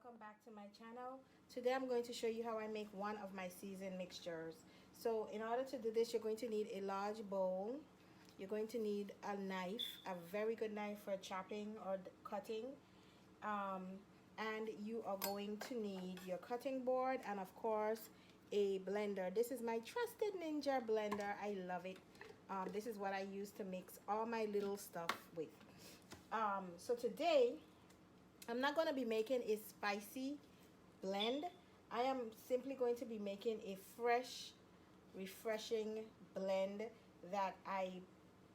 welcome back to my channel. Today I'm going to show you how I make one of my seasoned mixtures. So in order to do this, you're going to need a large bowl. You're going to need a knife, a very good knife for chopping or cutting. And you are going to need your cutting board and of course a blender. This is my trusted Ninja blender. I love it. This is what I use to mix all my little stuff with. So today I'm not going to be making a spicy blend. I am simply going to be making a fresh, refreshing blend that I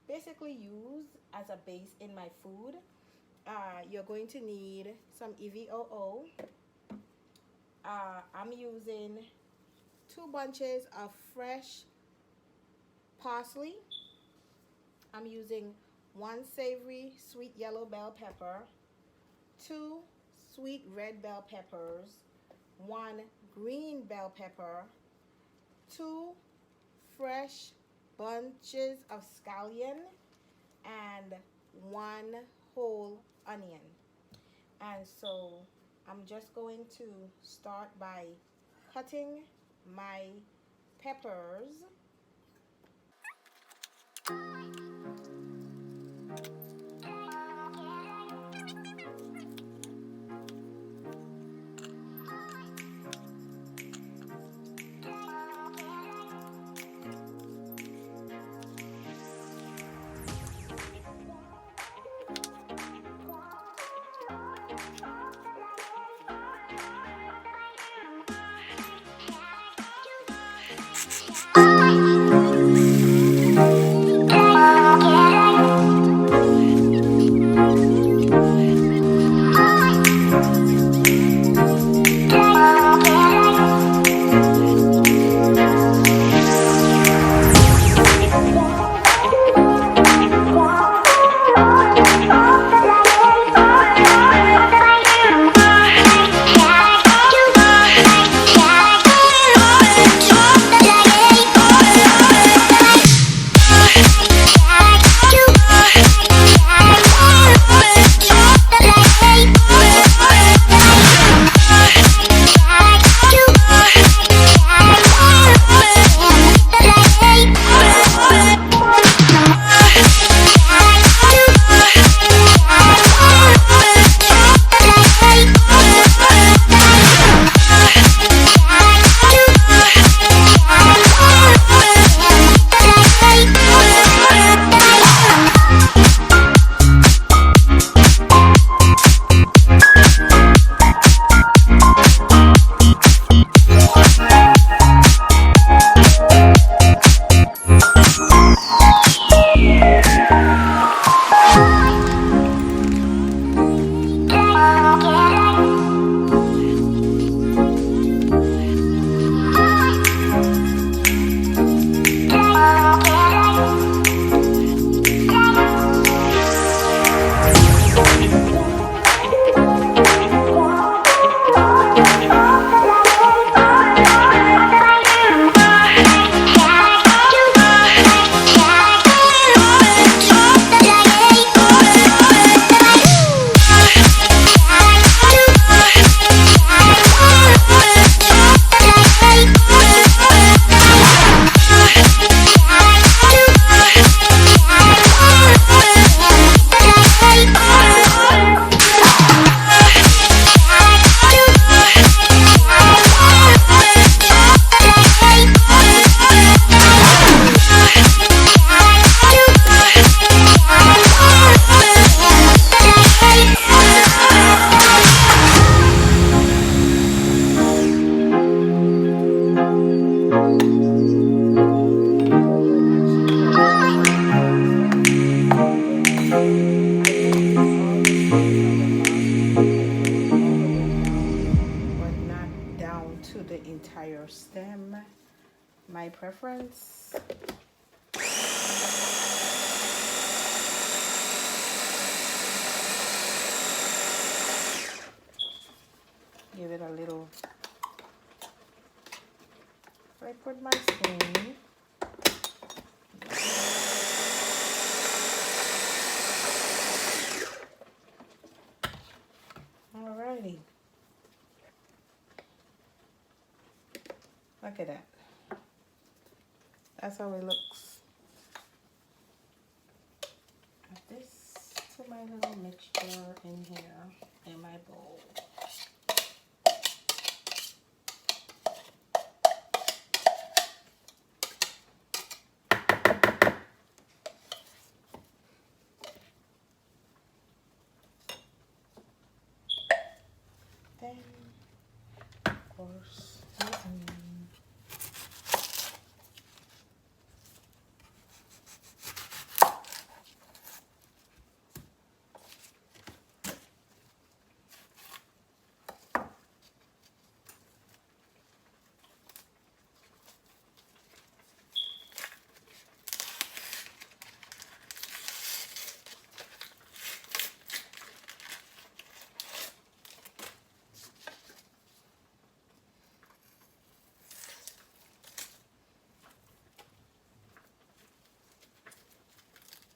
basically use as a base in my food. You're going to need some EVOO. I'm using 2 bunches of fresh parsley. I'm using 1 savory sweet yellow bell pepper, 2 sweet red bell peppers, 1 green bell pepper, 2 fresh bunches of scallion, and 1 whole onion. And so I'm just going to start by cutting my peppers. Stem, my preference. Give it a little. I put my spoon. Alrighty. Look at that. That's how it looks. Add this to my little mixture in here in my bowl. Then, of course,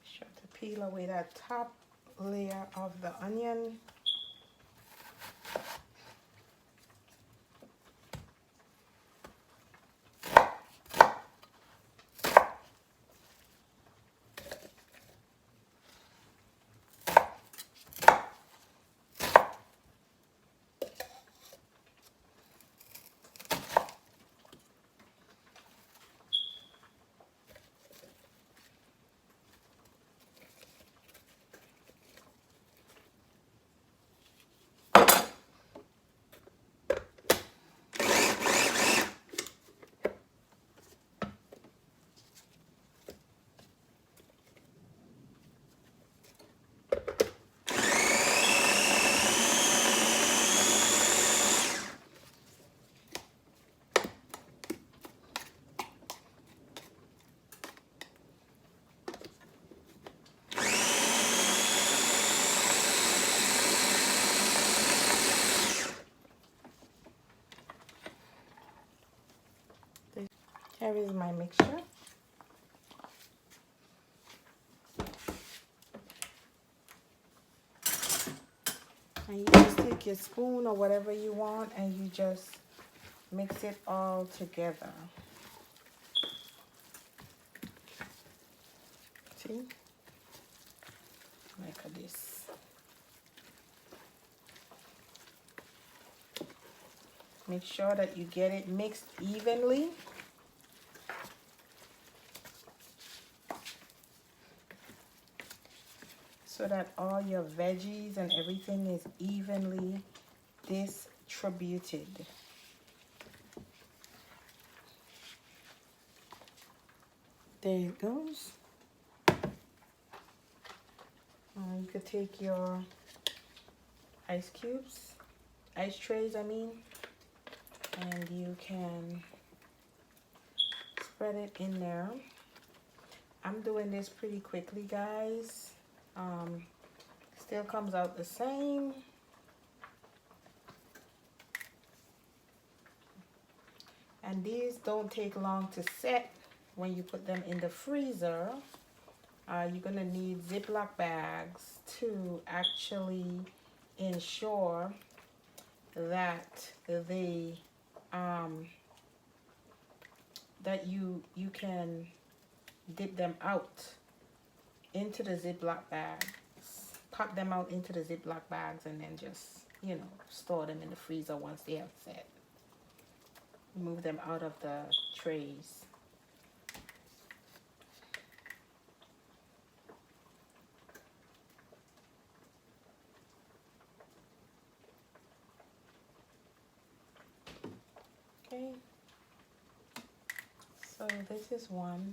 sure to peel away that top layer of the onion. Here is my mixture. And you just take your spoon or whatever you want and you just mix it all together. See? Like this. Make sure that you get it mixed evenly. So that all your veggies and everything is evenly distributed. There it goes. You could take your ice cubes, ice trays I mean, and you can spread it in there. I'm doing this pretty quickly, guys. Still comes out the same. And these don't take long to set when you put them in the freezer. You're gonna need Ziploc bags to actually ensure that they that you can dip them out into the Ziploc bags, pop them out into the Ziploc bags, and then just, you know, store them in the freezer once they have set. Move them out of the trays. Okay, so this is one.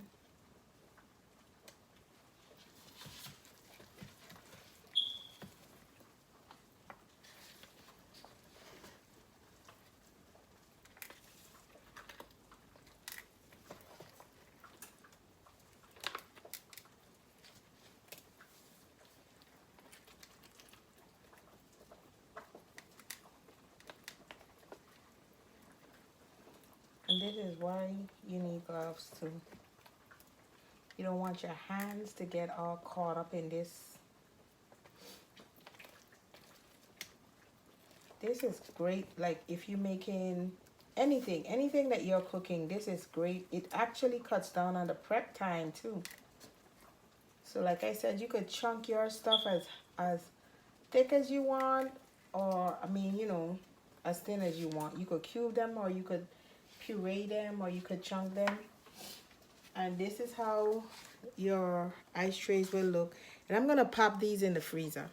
And this is why you need gloves too. You don't want your hands to get all caught up in this. This is great, like if you're making anything that you're cooking, this is great. It actually cuts down on the prep time too. So like I said, you could chunk your stuff as thick as you want, or I mean, you know, as thin as you want. You could cube them, or you could puree them, or you could chunk them. And this is how your ice trays will look. And I'm gonna pop these in the freezer.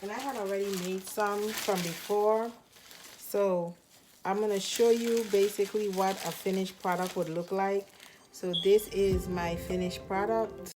And I had already made some from before, so I'm going to show you basically what a finished product would look like. So this is my finished product.